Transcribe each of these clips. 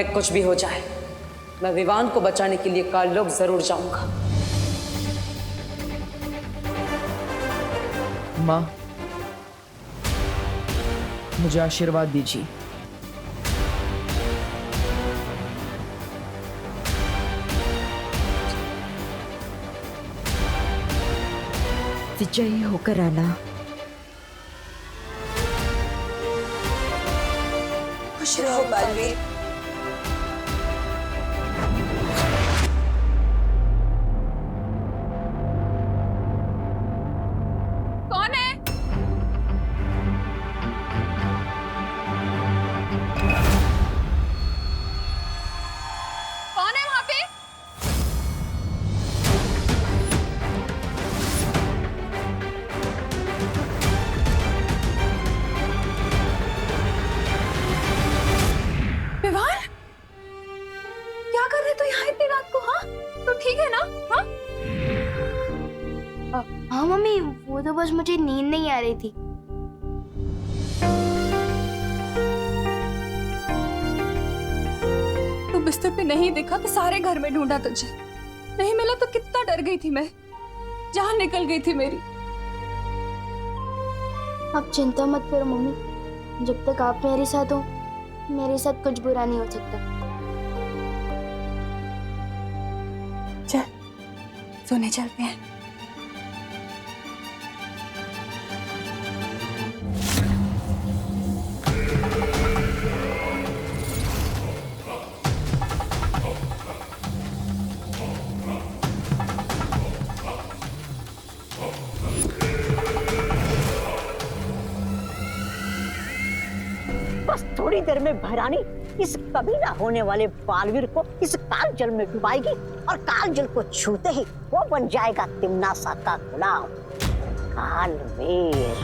कुछ भी हो जाए, मैं विवान को बचाने के लिए काल लोक जरूर जाऊंगा। माँ, मुझे आशीर्वाद दीजिए। विजयी होकर आना। खुश रहो बालवीर। कौन है? कौन है वहां पे? विवान, क्या कर रहे तो यहाँ इतनी रात को? हाँ, तो ठीक है ना? हाँ, हाँ मम्मी, वो तो बस मुझे नींद नहीं आ रही थी। तू बिस्तर पे नहीं दिखा तो सारे घर में ढूंढा तुझे, नहीं मिला तो कितना डर गई थी मैं, जान निकल गई थी मेरी। आप चिंता मत करो मम्मी, जब तक आप मेरे साथ हो मेरे साथ कुछ बुरा नहीं हो सकता। चल सोने चलते हैं। बस थोड़ी देर में भैरानी इस कभी ना होने वाले बालवीर को इस काल जल में डुबाएगी और काल जल को छूते ही वो बन जाएगा तिम्नासा का गुलाम कालवीर।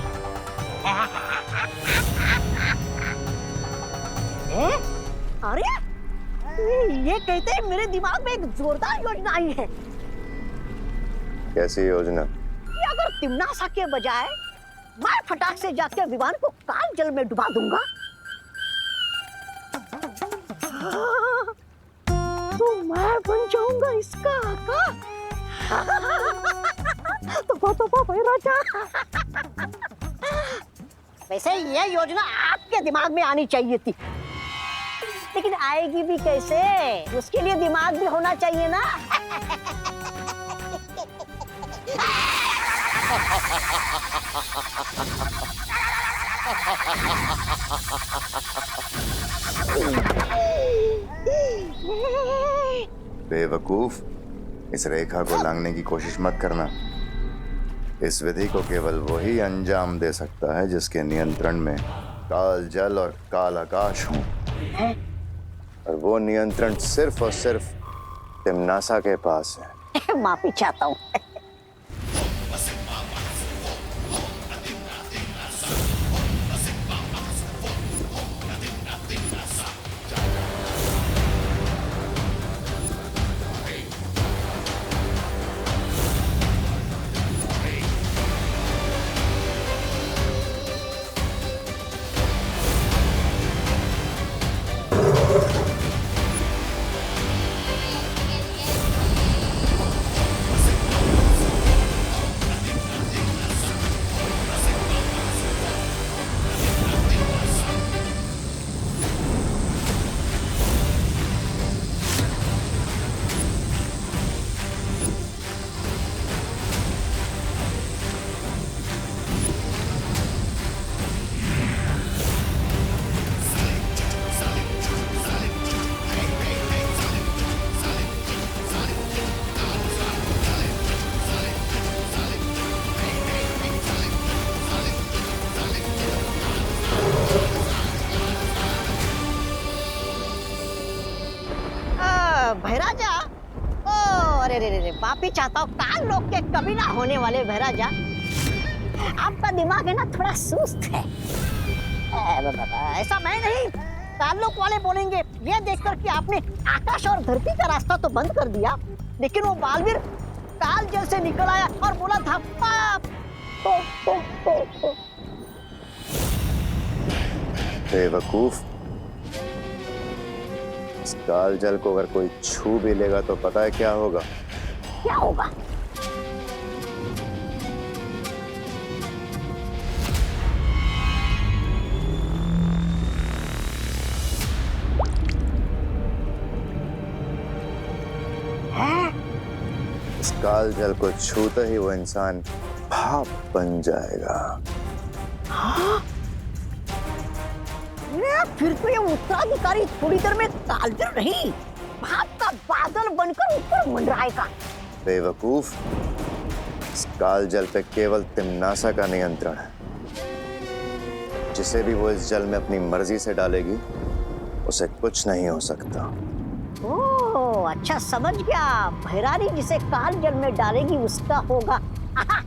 अरे ये कहते हैं मेरे दिमाग में एक जोरदार योजना आई है। कैसी योजना? कि अगर तिम्नासा के बजाय मैं फटाक से जाके विवान को काल जल में डुबा दूंगा तो मैं बन जाऊंगा इसका आका। तो भाई राजा, वैसे ये योजना आपके दिमाग में आनी चाहिए थी, लेकिन आएगी भी कैसे? उसके लिए दिमाग भी होना चाहिए ना। बेवकूफ, इस रेखा को लांघने की कोशिश मत करना। इस विधि को केवल वही अंजाम दे सकता है जिसके नियंत्रण में काल जल और काल आकाश हो, और वो नियंत्रण सिर्फ और सिर्फ तिम्नासा के पास है। माफी चाहता हूँ। भैराजा, ओ अरे रे रे, माफी चाहता हूँ। काल लोक के कभी ना होने वाले भैराजा, आपका दिमाग है ना थोड़ा सुस्त है। ऐसा मैं नहीं, काल लोक वाले बोलेंगे। ये देखकर कि आपने आकाश और धरती का रास्ता तो बंद कर दिया, लेकिन वो बालवीर काल जल से निकल आया और बोला था पाप। बेवकूफ, इस काल जल को अगर कोई छू भी लेगा तो पता है क्या होगा? क्या होगा? इस काल जल को छूते ही वो इंसान भाप बन जाएगा। फिर तो ये उत्तराधिकारी थोड़ी देर में कालजल नहीं, भाप का बादल बनकर ऊपर मंडराएगा। बेवकूफ, इस काल जल पे केवल तिम्नासा का नियंत्रण है। जिसे भी वो इस जल में अपनी मर्जी से डालेगी उसे कुछ नहीं हो सकता। ओह, अच्छा समझ गया। भैरानी जिसे काल जल में डालेगी उसका होगा आहा,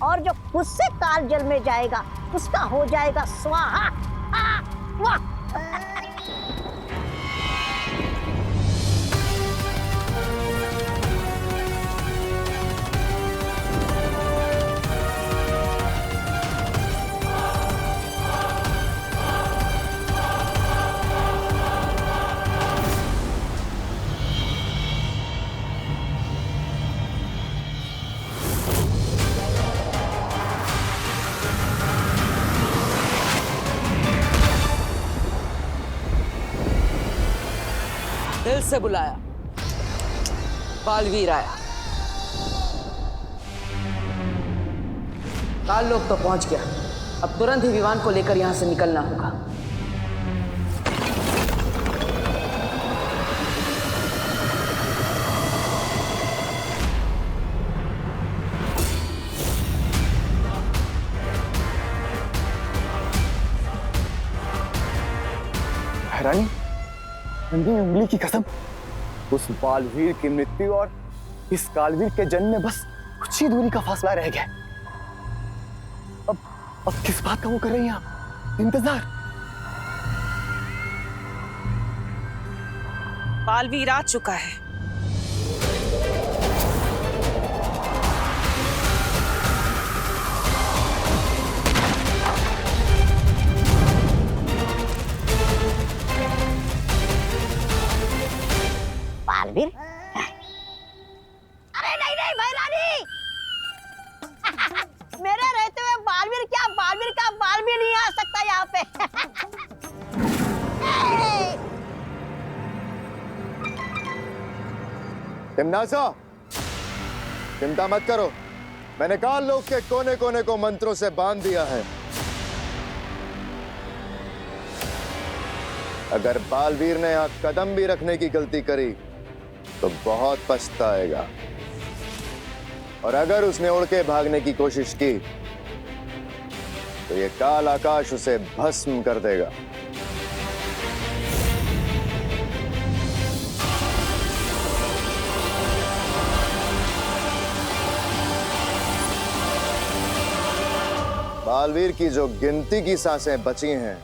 और जो खुद से काल जल में जाएगा उसका हो जाएगा स्वाहा। वाह! दिल से बुलाया, बालवीर आया। काल लोग तो पहुंच गया, अब तुरंत ही विवान को लेकर यहां से निकलना होगा। रानी, नंदी उंगली की कसम, उस बालवीर की मृत्यु और इस कालवीर के जन्म में बस कुछ ही दूरी का फासला रह गया। अब किस बात का वो कर रही हैं आप? इंतजार। बालवीर आ चुका है। बालवीर? अरे नहीं नहीं भैरानी, मेरे रहते हुए बालवीर का बाल भी नहीं आ सकता यहाँ पे। तिम्नासा, चिंता मत करो, मैंने काल लोक के कोने कोने को मंत्रों से बांध दिया है। अगर बालवीर ने यहाँ कदम भी रखने की गलती करी तो बहुत पछताएगा, और अगर उसने उड़ के भागने की कोशिश की तो ये काल आकाश उसे भस्म कर देगा। बालवीर की जो गिनती की सांसें बची हैं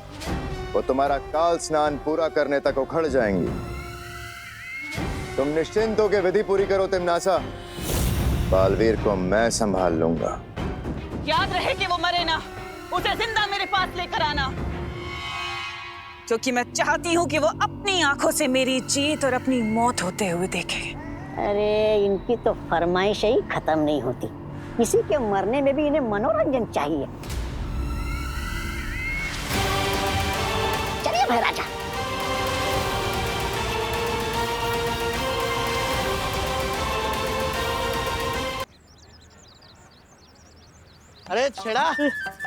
वो तुम्हारा काल स्नान पूरा करने तक उखड़ जाएंगी। तुम निश्चिंत होकर विधि पूरी करो तिम्नासा, बालवीर को मैं संभाल लूंगा। याद रहे कि वो मरे ना, उसे जिंदा मेरे पास लेकर आना, क्योंकि मैं चाहती हूँ कि वो अपनी आंखों से मेरी जीत और अपनी मौत होते हुए देखे। अरे इनकी तो फरमाइश ही खत्म नहीं होती, किसी के मरने में भी इन्हें मनोरंजन चाहिए। चलिए भाई राजा। अरे छेड़ा,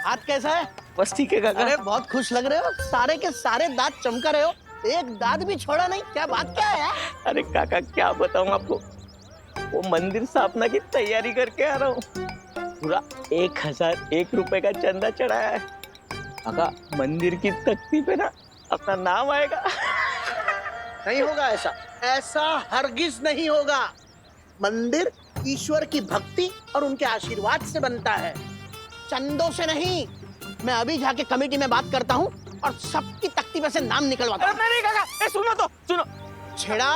हाथ कैसा है? बस ठीक है काका। अरे बहुत खुश लग रहे हो, सारे के सारे दांत चमका रहे हो, एक दांत भी छोड़ा नहीं, क्या बात क्या है? अरे काका क्या बताऊं आपको, वो मंदिर स्थापना की तैयारी करके आ रहा हूँ। पूरा 1001 रुपए का चंदा चढ़ाया है। काका मंदिर की तख्ती पे ना अपना नाम आएगा। नहीं होगा ऐसा, ऐसा हरगिज नहीं होगा। मंदिर ईश्वर की भक्ति और उनके आशीर्वाद से बनता है, चंदों से नहीं। मैं अभी जाके कमेटी में बात करता हूँ और सबकी तख्ती में से नाम निकलवाता हूँ। नहीं काका, सुनो तो सुनो। छेड़ा,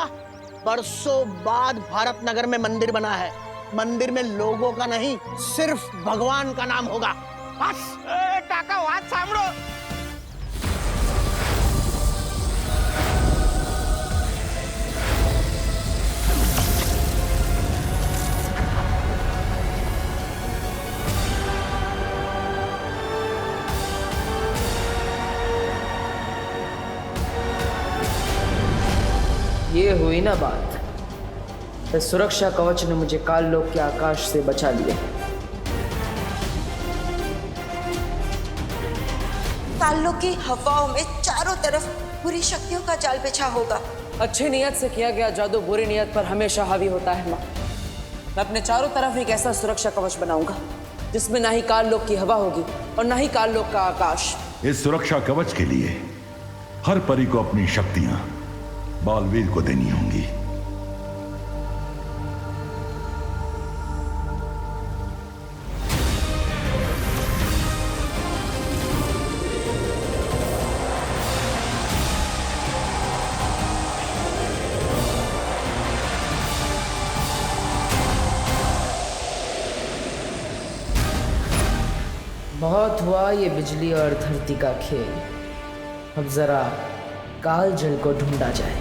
बरसों बाद भारत नगर में मंदिर बना है, मंदिर में लोगों का नहीं सिर्फ भगवान का नाम होगा, बस। काका बात सांभळो। ये हुई ना बात। इस सुरक्षा कवच ने मुझे काल लोक के आकाश से बचा लिया। कालों की हवाओं में चारों तरफ बुरी शक्तियों का जाल बिछा होगा। अच्छी नियत से किया गया जादू बुरी नियत पर हमेशा हावी होता है माँ। मैं अपने चारों तरफ एक ऐसा सुरक्षा कवच बनाऊंगा जिसमें ना ही काल लोक की हवा होगी और ना ही काल लोक का आकाश। इस सुरक्षा कवच के लिए हर परी को अपनी शक्तियां बालवीर को देनी होंगी। बहुत हुआ ये बिजली और धरती का खेल। अब जरा काल जल को ढूंढा जाए।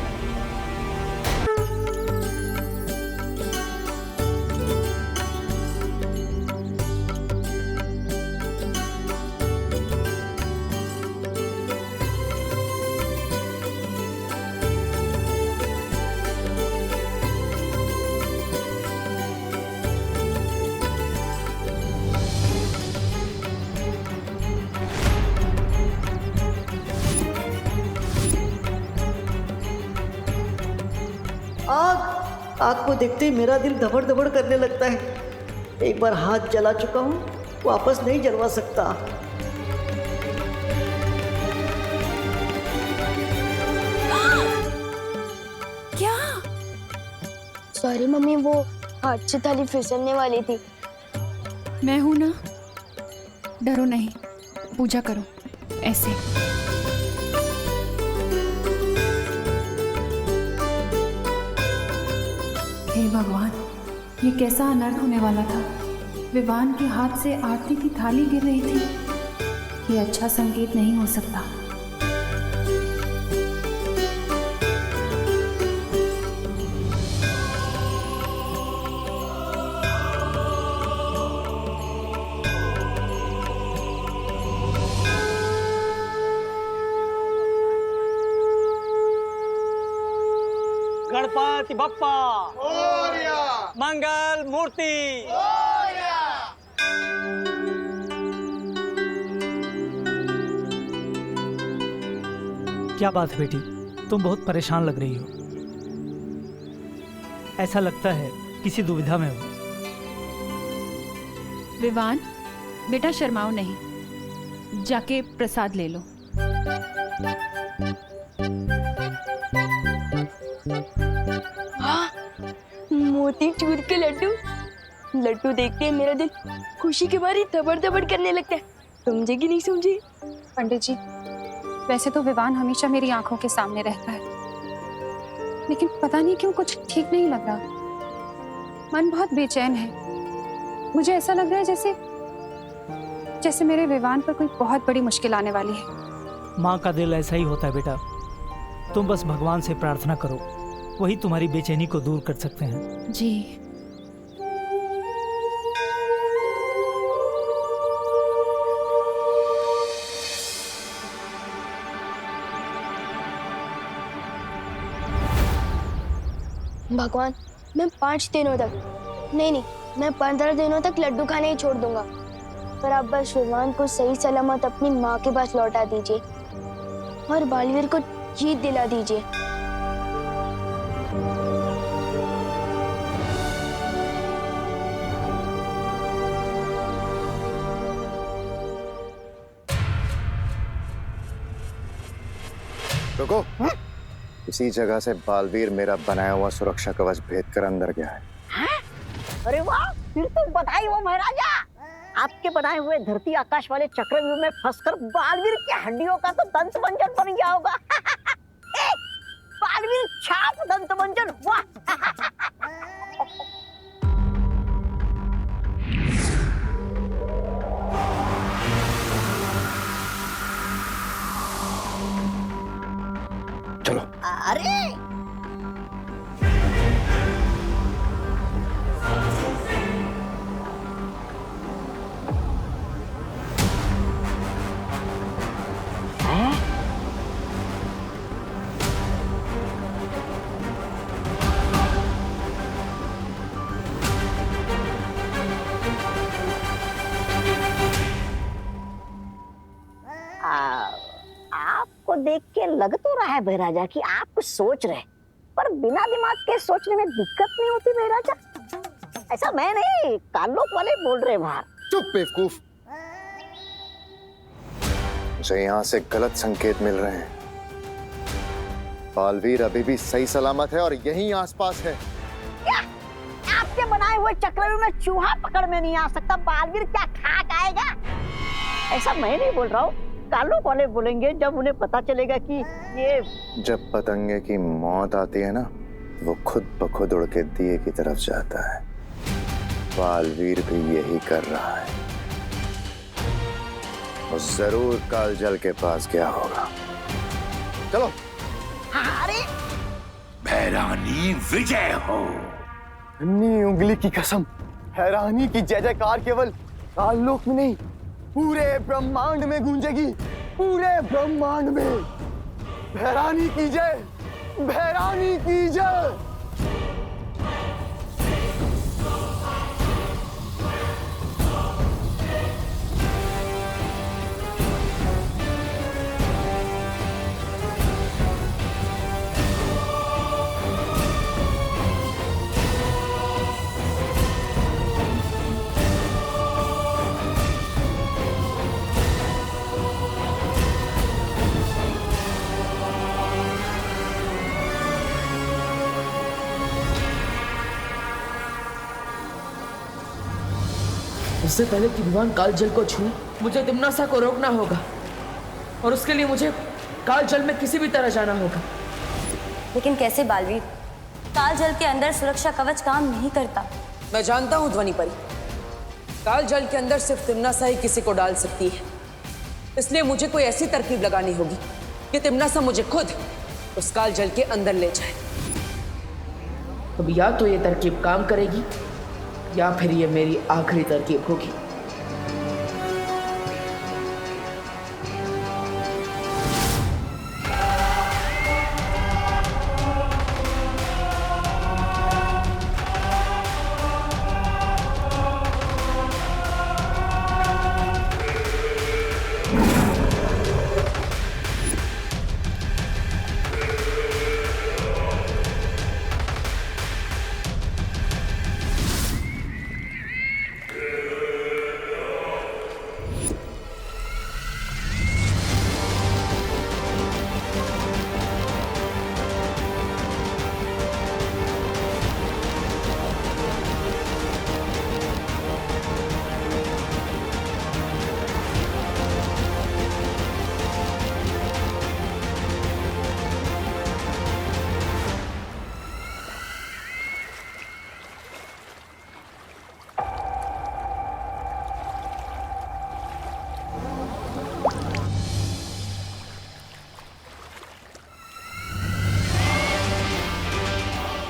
आग को देखते ही मेरा दिल धबड़ धबड़ करने लगता है। एक बार हाथ जला चुका हूँ, वापस नहीं जलवा सकता। क्या? सॉरी मम्मी, वो हाथ से थाली फिसलने वाली थी। मैं हूं ना, डरो नहीं, पूजा करो ऐसे। हे भगवान, ये कैसा अनर्थ होने वाला था। विवान के हाथ से आरती की थाली गिर रही थी। ये अच्छा संकेत नहीं हो सकता। गणपति बप्पा मंगल मूर्ति। क्या बात है बेटी, तुम बहुत परेशान लग रही हो। ऐसा लगता है किसी दुविधा में हो। विवान, बेटा शर्माओ नहीं, जाके प्रसाद ले लो। मोती चूर के लड्डू। लड्डू देखते ही मेरा दिल खुशी के मारे धबड़ धबड़ करने लगता है। समझे कि नहीं समझे? पंडित जी, वैसे तो विवान हमेशा मेरी आंखों के सामने रहता है, लेकिन पता नहीं क्यों कुछ ठीक नहीं लग रहा। मन बहुत बेचैन है। मुझे ऐसा लग रहा है जैसे मेरे विवान पर कोई बहुत बड़ी मुश्किल आने वाली है। माँ का दिल ऐसा ही होता है बेटा। तुम बस भगवान से प्रार्थना करो, वही तुम्हारी बेचैनी को दूर कर सकते हैं। जी। भगवान, मैं 5 दिनों तक नहीं, मैं 15 दिनों तक लड्डू खाने ही छोड़ दूंगा, पर आप बस विवान को सही सलामत अपनी माँ के पास लौटा दीजिए और बालवीर को जीत दिला दीजिए। रुको। इसी जगह से बालवीर मेरा बनाया हुआ सुरक्षा कवच भेद कर अंदर गया है। अरे वाह, फिर तो बधाई हो महाराजा। आपके बनाए हुए धरती आकाश वाले चक्रव्यूह में फंसकर बालवीर की हड्डियों का तो दंत मंजन बन गया होगा। बालवीर छाप दंत मंजन, वाह। चलो। अरे है बहराजा कि आप कुछ सोच रहे हैं, पर बिना दिमाग के सोचने में दिक्कत नहीं होती बहराजा? ऐसा मैं नहीं, कालोक वाले बोल रहे बाहर। चुप बेवकूफ, मुझे यहाँ से गलत संकेत मिल रहे हैं। बालवीर अभी भी सही सलामत है और यहीं आसपास है। क्या? आपके बनाए हुए चक्रव्यूह में चूहा पकड़ में नहीं आ सकता, बालवीर क्या खाक आएगा? ऐसा मैं नहीं बोल रहा हूँ, कालोक वाले बोलेंगे जब उन्हें पता चलेगा कि ये। जब पतंगे की मौत आती है ना, वो खुद ब खुद उड़ के दिए की तरफ जाता है। बालवीर भी यही कर रहा है। वो जरूर कालजल के पास गया होगा। चलो। अरे भैरानी विजय हो। अन्नी उंगली की कसम, हैरानी की जय जयकार केवल काललोक में नहीं, पूरे ब्रह्मांड में गूंजेगी। पूरे ब्रह्मांड में भैरानी की जय, भैरानी की जय। इससे पहले कि भगवान कालजल को छूए, मुझे तिम्नासा को रोकना होगा, और उसके लिए मुझे कालजल में किसी भी तरह जाना होगा। लेकिन कैसे बालवीर? कालजल के अंदर सुरक्षा कवच काम नहीं करता। मैं जानता हूँ ध्वनि परी, कालजल के अंदर सिर्फ तिम्नासा ही किसी को डाल सकती है। इसलिए मुझे कोई ऐसी तरकीब लगानी होगी कि तिम्नासा मुझे खुद उस कालजल के अंदर ले जाए। अब या तो ये तरकीब काम करेगी या फिर ये मेरी आखिरी तरकीब होगी।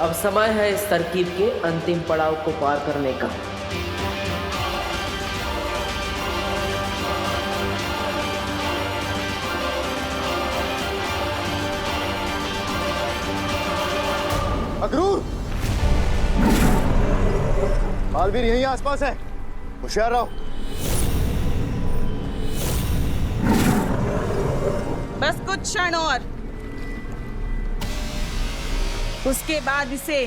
अब समय है इस तरकीब के अंतिम पड़ाव को पार करने का। अक्रूर, बालवीर यहीं आसपास है, होशियार रहो। बस कुछ क्षण और, उसके बाद इसे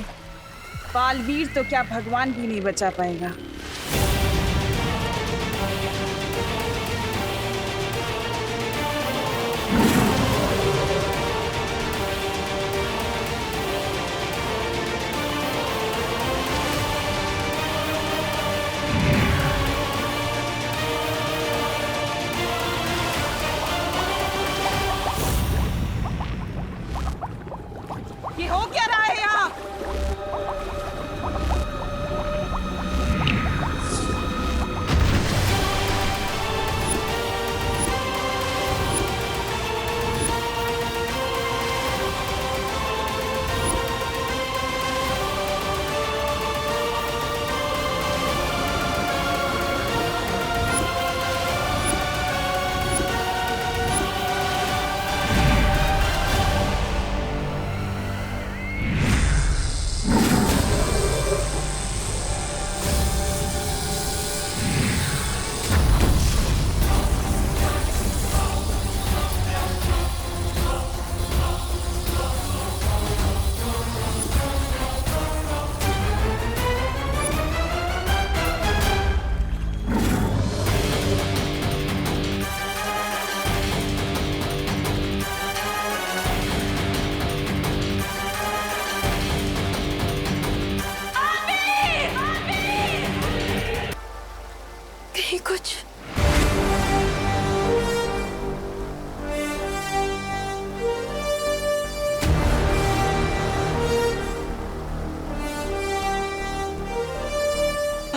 बालवीर तो क्या भगवान भी नहीं बचा पाएगा। ये हो क्या रहा है यहाँ?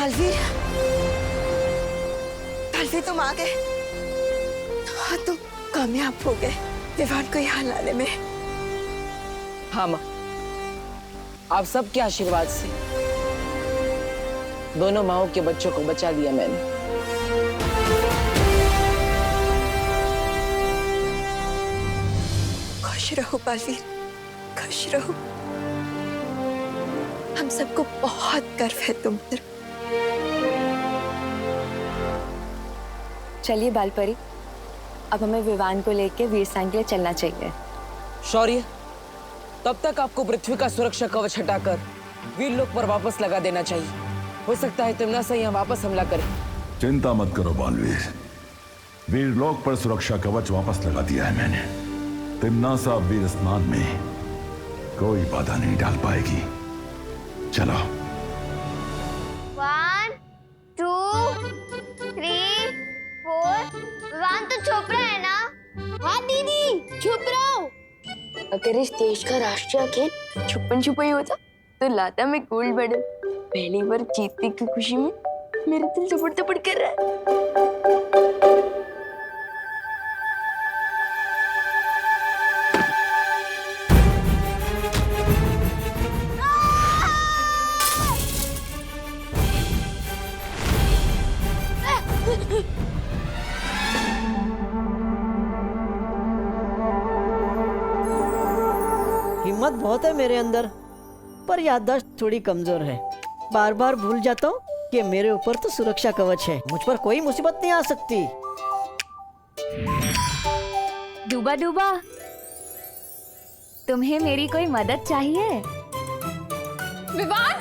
बालवीर, बालवीर तुम आ गए। हाँ, तुम कामयाब हो गए विवान को यहाँ लाने में। हाँ माँ, आप सबके आशीर्वाद से दोनों माओं के बच्चों को बचा लिया मैंने। खुश रहो बालवीर, खुश रहो। हम सबको बहुत गर्व है तुम पर। चलिए बालपरी, अब हमें विवान को लेके वीरस्थान के लिए चलना चाहिए। शौर्य, तब तक आपको पृथ्वी का सुरक्षा कवच हटाकर वीरलोक पर वापस लगा देना चाहिए। हो सकता है तिम्नासा यहाँ वापस हमला करे। चिंता मत करो बालवीर, वीरलोक पर सुरक्षा कवच वापस लगा दिया है मैंने। तिम्नासा वीर स्नान में कोई बाधा नहीं डाल पाएगी। चलो। 1 2 3 4। विवान तो छुप रहा है ना? हाँ दीदी, छुप रहा हूँ। अगर इस देश का राष्ट्रीय खेल छुपन छुपाई होता तो लाता मैं गोल्ड मेडल। पहली बार जीतने की खुशी में मेरा दिल थपड़ थपड़ कर रहा है। हिम्मत बहुत है मेरे अंदर, पर याददाश्त थोड़ी कमजोर है। बार बार भूल जाता हूँ कि मेरे ऊपर तो सुरक्षा कवच है, मुझ पर कोई मुसीबत नहीं आ सकती। डूबा डूबा, तुम्हें मेरी कोई मदद चाहिए? विवान,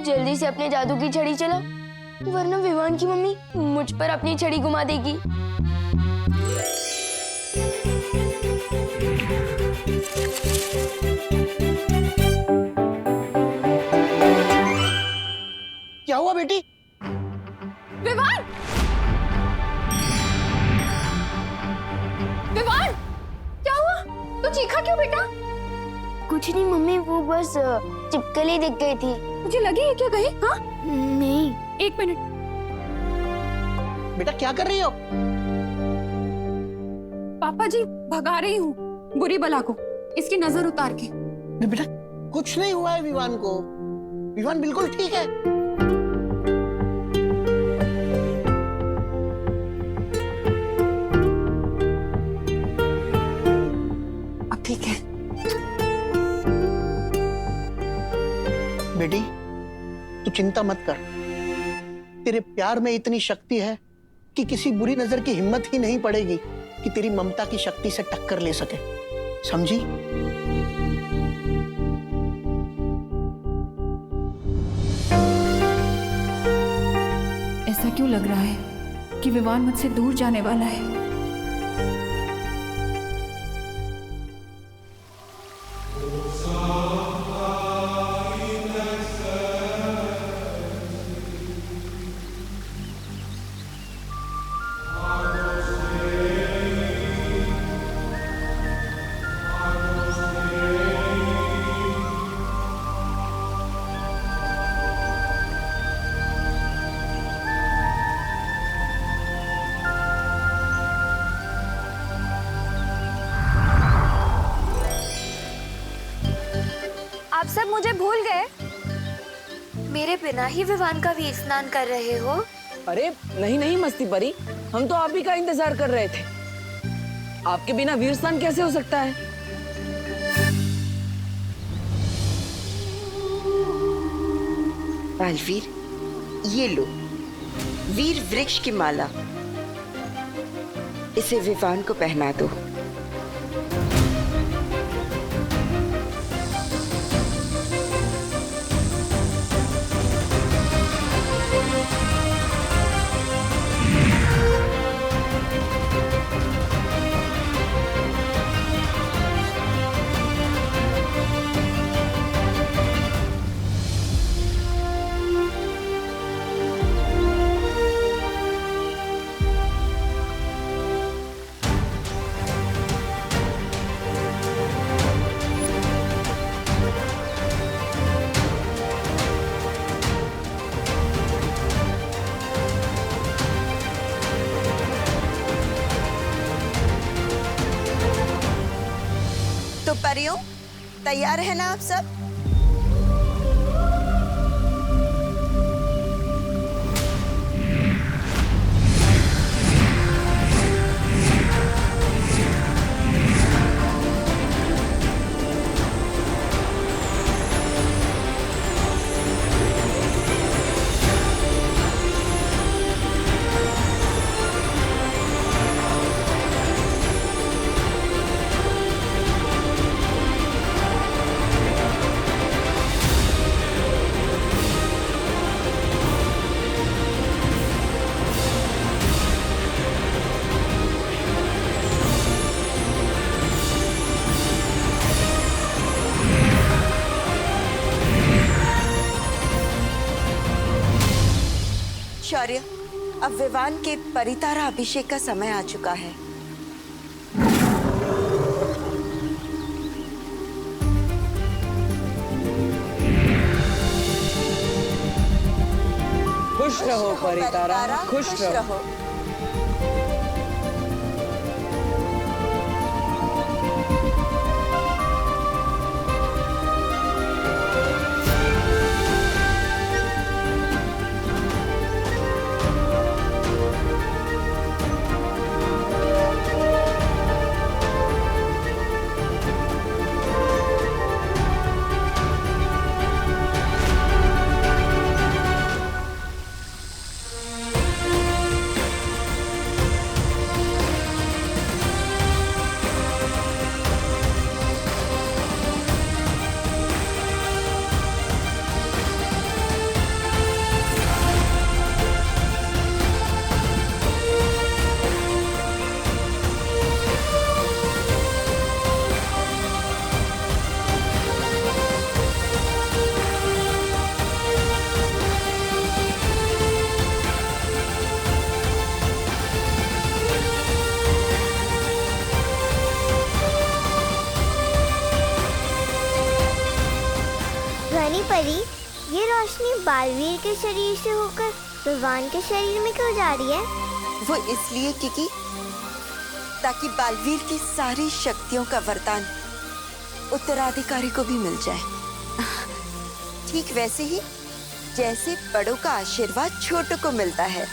जल्दी से अपने जादू की छड़ी चलाओ, वरना विवान की मम्मी मुझ पर अपनी छड़ी घुमा देगी। क्या हुआ बेटी? विवान, विवान, क्या हुआ? तू चीखा क्यों बेटा? कुछ नहीं मम्मी, वो बस चिपकली दिख गई थी। मुझे लगी है क्या कहीं? हाँ नहीं। 1 मिनट। बेटा क्या कर रही हो? पापा जी, भगा रही हूँ बुरी बला को, इसकी नजर उतार के। नहीं बेटा, कुछ नहीं हुआ है विवान को। विवान बिल्कुल ठीक है। अब ठीक है। बेटी, तू चिंता मत कर। तेरे प्यार में इतनी शक्ति है कि किसी बुरी नजर की हिम्मत ही नहीं पड़ेगी कि तेरी ममता की शक्ति से टक्कर ले सके। समझी? ऐसा क्यों लग रहा है कि विवान मुझसे दूर जाने वाला है? आप सब मुझे भूल गए? मेरे बिना ही विवान का वीर स्नान कर रहे हो? अरे नहीं नहीं मस्ती परी, हम तो आप ही का इंतजार कर रहे थे। आपके बिना वीर स्नान कैसे हो सकता है? बालवीर, ये लो वीर वृक्ष की माला, इसे विवान को पहना दो। तो परियों, तैयार है ना आप सब? शौर्य, अब विवान के परितारा अभिषेक का समय आ चुका है। खुश रहो परितारा, खुश रहो। परी, ये रोशनी बालवीर के शरीर से होकर विवान के शरीर में क्यों जा रही है? वो इसलिए क्योंकि ताकि बालवीर की सारी शक्तियों का वरदान उत्तराधिकारी को भी मिल जाए। ठीक वैसे ही जैसे बड़ों का आशीर्वाद छोटों को मिलता है।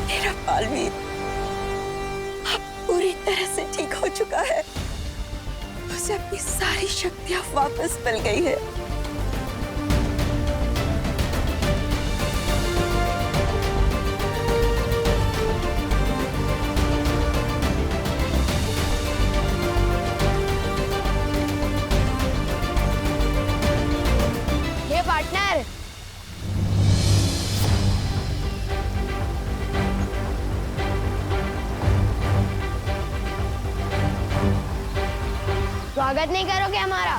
मेरा बालवीर अब पूरी तरह से ठीक हो चुका है। उसे अपनी सारी शक्तियां वापस मिल गई है। ये पार्टनर, स्वागत नहीं करोगे हमारा?